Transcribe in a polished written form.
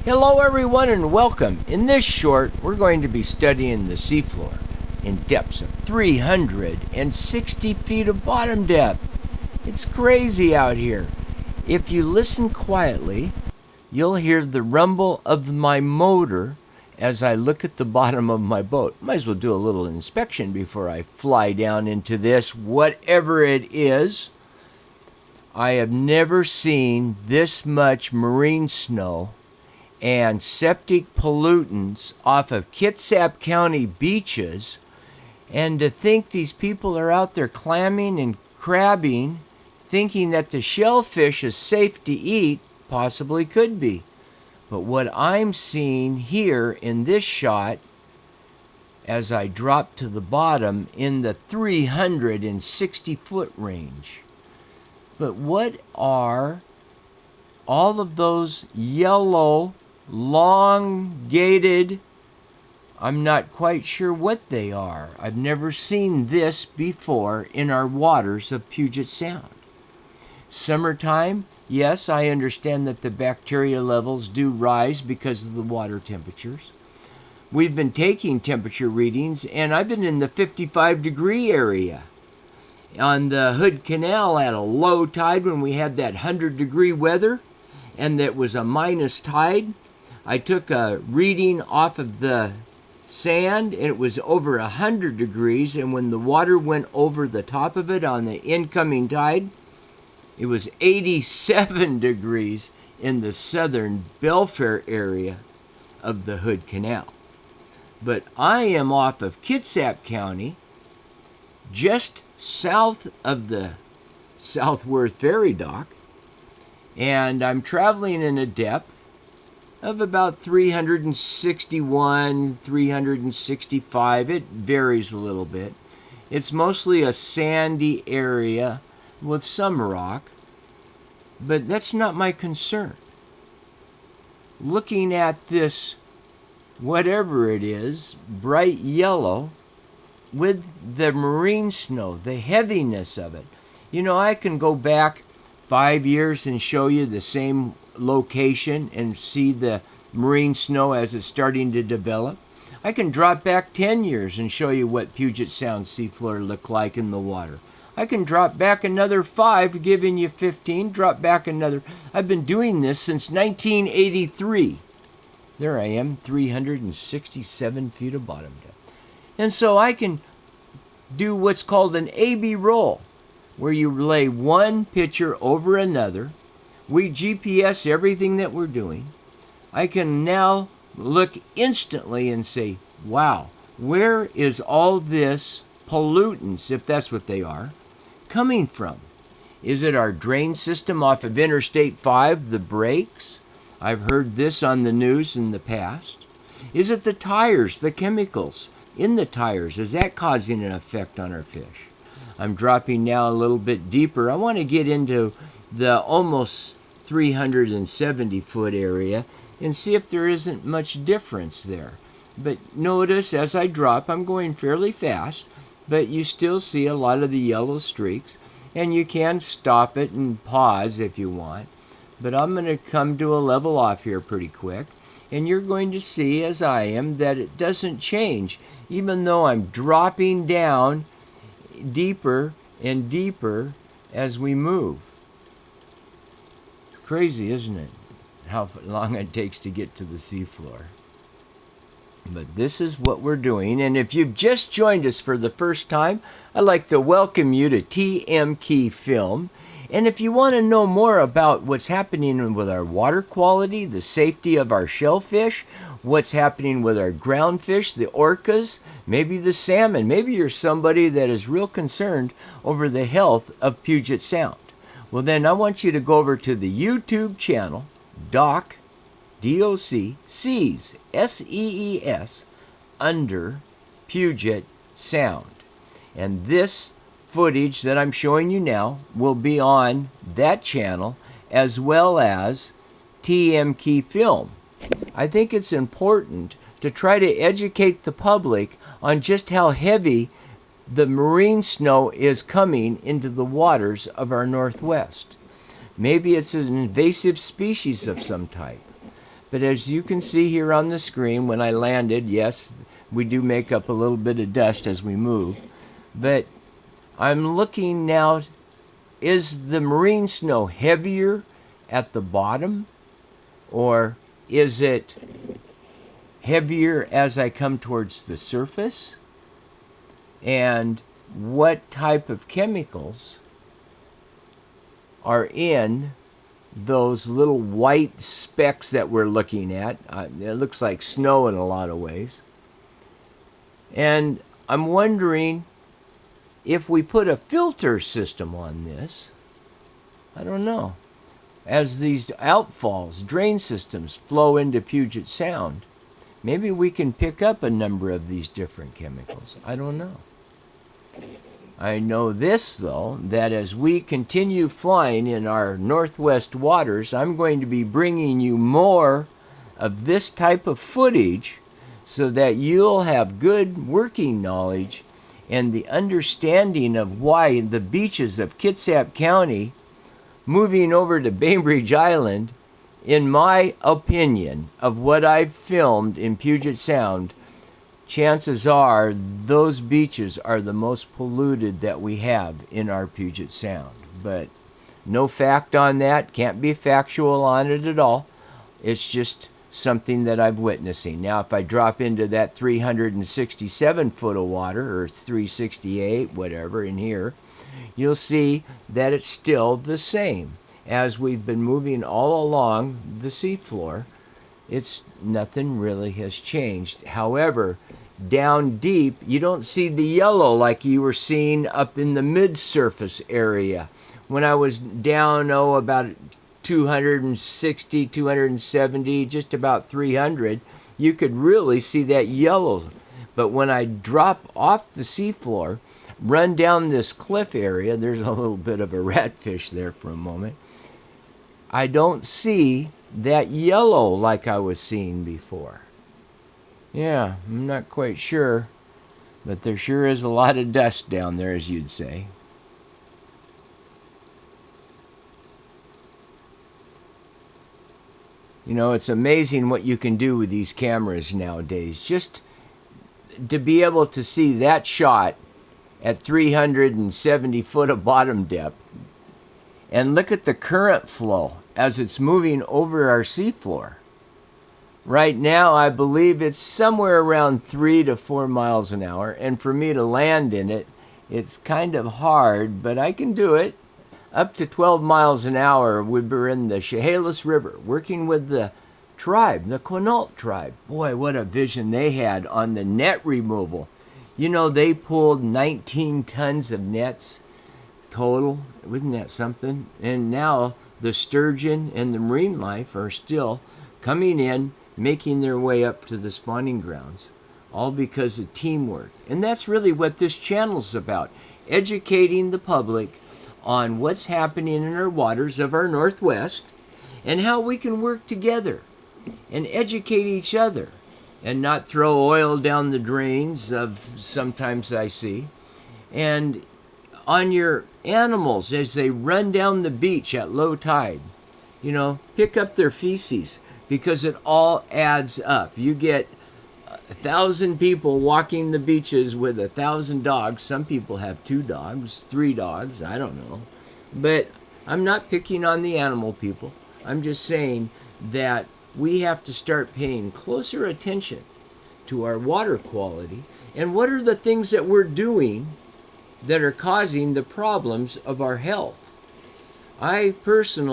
Hello everyone and welcome. In this short, we're going to be studying the seafloor in depths of 360 feet of bottom depth. It's crazy out here. If you listen quietly, you'll hear the rumble of my motor as I look at the bottom of my boat. Might as well do a little inspection before I fly down into this, whatever it is. I have never seen this much marine snow and septic pollutants off of Kitsap County beaches, and to think these people are out there clamming and crabbing, thinking that the shellfish is safe to eat, possibly could be. But what I'm seeing here in this shot, as I drop to the bottom, in the 360-foot range. But what are all of those yellow, elongated, I'm not quite sure what they are. I've never seen this before in our waters of Puget Sound. Summertime, yes, I understand that the bacteria levels do rise because of the water temperatures. We've been taking temperature readings, and I've been in the 55-degree area on the Hood Canal at a low tide when we had that 100-degree weather, and that was a minus tide. I took a reading off of the sand, and it was over 100 degrees, and when the water went over the top of it on the incoming tide, it was 87 degrees in the southern Belfair area of the Hood Canal. But I am off of Kitsap County, just south of the Southworth Ferry Dock, and I'm traveling in a depth of about 361, 365. It varies a little bit. It's mostly a sandy area with some rock, but that's not my concern. Looking at this, whatever it is, bright yellow, with the marine snow, the heaviness of it. You know, I can go back 5 years and show you the same location and see the marine snow as it's starting to develop. I can drop back 10 years and show you what Puget Sound seafloor looked like in the water. I can drop back another 5, giving you 15, drop back another. I've been doing this since 1983. There I am, 367 feet of bottom depth. And so I can do what's called an A-B roll, where you lay one picture over another. We GPS everything that we're doing. I can now look instantly and say, wow, where is all this pollutants, if that's what they are, coming from? Is it our drain system off of Interstate 5, the brakes? I've heard this on the news in the past. Is it the tires, the chemicals in the tires? Is that causing an effect on our fish? I'm dropping now a little bit deeper. I want to get into the almost 370-foot area and see if there isn't much difference there. But notice as I drop, I'm going fairly fast, but you still see a lot of the yellow streaks, and you can stop it and pause if you want. But I'm going to come to a level off here pretty quick, and you're going to see, as I am, that it doesn't change, even though I'm dropping down deeper and deeper as we move. It's crazy, isn't it? How long it takes to get to the seafloor. But this is what we're doing, and if you've just joined us for the first time, I'd like to welcome you to TMKey Film. And if you want to know more about what's happening with our water quality, the safety of our shellfish, what's happening with our groundfish, the orcas, maybe the salmon, maybe you're somebody that is real concerned over the health of Puget Sound, well then I want you to go over to the YouTube channel, Doc, D-O-C, Seas, S-E-E-S, under Puget Sound. And this footage that I'm showing you now will be on that channel, as well as TMKey Film. I think it's important to try to educate the public on just how heavy the marine snow is coming into the waters of our Northwest. Maybe it's an invasive species of some type. But as you can see here on the screen, when I landed, yes, we do make up a little bit of dust as we move. But I'm looking now, is the marine snow heavier at the bottom, or is it heavier as I come towards the surface? And what type of chemicals are in those little white specks that we're looking at? It looks like snow in a lot of ways. And I'm wondering if we put a filter system on this, I don't know, as these outfalls, drain systems flow into Puget Sound, maybe we can pick up a number of these different chemicals. I don't know. I know this, though, that as we continue flying in our northwest waters, I'm going to be bringing you more of this type of footage so that you'll have good working knowledge and the understanding of why the beaches of Kitsap County, moving over to Bainbridge Island, in my opinion of what I've filmed in Puget Sound, chances are those beaches are the most polluted that we have in our Puget Sound. But no fact on that, can't be factual on it at all. It's just something that I'm witnessing. Now, if I drop into that 367 foot of water, or 368, whatever, in here, you'll see that it's still the same. As we've been moving all along the seafloor, nothing really has changed. However, down deep, you don't see the yellow like you were seeing up in the mid-surface area. When I was down, about 260, 270, just about 300, you could really see that yellow. But when I drop off the seafloor, run down this cliff area, there's a little bit of a ratfish there for a moment, I don't see that yellow like I was seeing before. Yeah, I'm not quite sure, but there sure is a lot of dust down there, as you'd say. You know, it's amazing what you can do with these cameras nowadays. Just to be able to see that shot at 370 foot of bottom depth, and look at the current flow as it's moving over our seafloor. Right now, I believe it's somewhere around 3 to 4 miles an hour, and for me to land in it, it's kind of hard, but I can do it. Up to 12 miles an hour, we were in the Chehalis River, working with the tribe, the Quinault tribe. Boy, what a vision they had on the net removal. You know, they pulled 19 tons of nets total. Wasn't that something? And now the sturgeon and the marine life are still coming in, making their way up to the spawning grounds, all because of teamwork. And that's really what this channel's about, educating the public on what's happening in our waters of our Northwest and how we can work together and educate each other and not throw oil down the drains of sometimes I see. And on your animals as they run down the beach at low tide, you know, pick up their feces, because it all adds up. You get 1,000 people walking the beaches with 1,000 dogs. Some people have 2 dogs, 3 dogs, I don't know. But I'm not picking on the animal people. I'm just saying that we have to start paying closer attention to our water quality and what are the things that we're doing that are causing the problems of our health. I personally